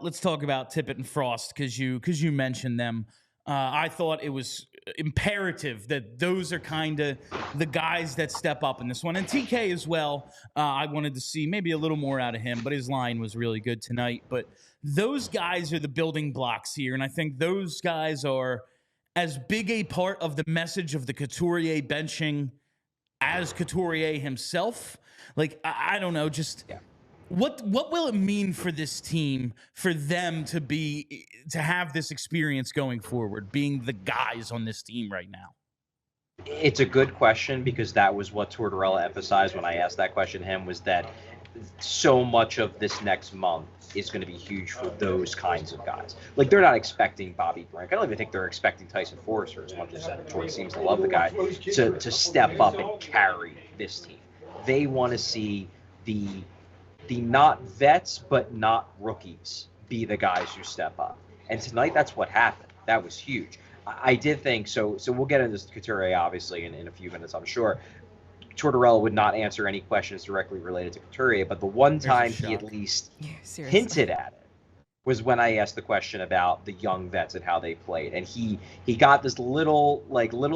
Let's talk about Tippett and Frost because you mentioned them. I thought it was imperative that those are kind of the guys that step up in this one, and TK as well. I wanted to see maybe a little more out of him, but his line was really good tonight. But those guys are the building blocks here, and I think those guys are as big a part of the message of the Couturier benching as Couturier himself. Like I don't know, just. Yeah. What will it mean for this team, for them to have this experience going forward, being the guys on this team right now? It's a good question, because that was what Tortorella emphasized when I asked that question to him, was that so much of this next month is going to be huge for those kinds of guys. Like, they're not expecting Bobby Brink. I don't even think they're expecting Tyson Forrester, as much as Troy seems to love the guy, to step up and carry this team. They want to see the not vets but not rookies be the guys who step up. And tonight, that's what happened. That was huge. I did think, so we'll get into this Couturier, obviously, in a few minutes, I'm sure. Tortorella would not answer any questions directly related to Couturier, but the one time he at least hinted at it was when I asked the question about the young vets and how they played. And he got this little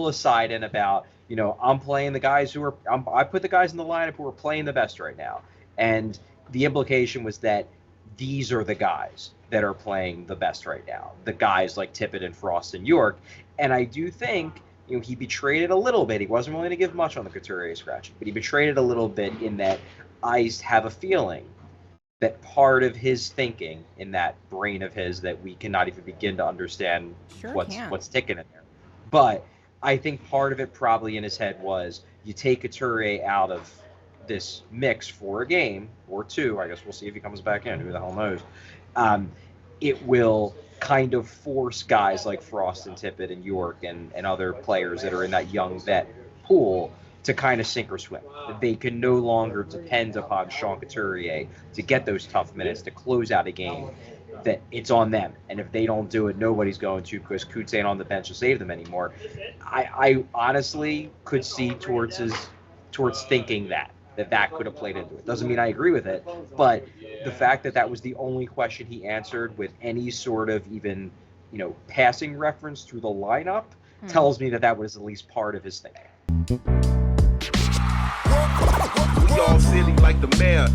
aside in about, I'm playing the guys I put the guys in the lineup who are playing the best right now. And the implication was that these are the guys that are playing the best right now, the guys like Tippett and Frost and York. And I do think, he betrayed it a little bit. He wasn't willing to give much on the Couturier scratching, but he betrayed it a little bit in that I have a feeling that part of his thinking in that brain of his that we cannot even begin to understand what's ticking in there. But I think part of it probably in his head was, you take Couturier out of this mix for a game or two, I guess we'll see if he comes back in, who the hell knows, it will kind of force guys like Frost and Tippett and York and other players that are in that young vet pool to kind of sink or swim. They can no longer depend upon Sean Couturier to get those tough minutes to close out a game, that it's on them. And if they don't do it, nobody's going to, because Coots ain't on the bench to save them anymore. I honestly could see towards thinking that could have played into it. Doesn't mean I agree with it, but the fact that was the only question he answered with any sort of even, passing reference to the lineup tells me that was at least part of his thinking. We all silly like the mayor.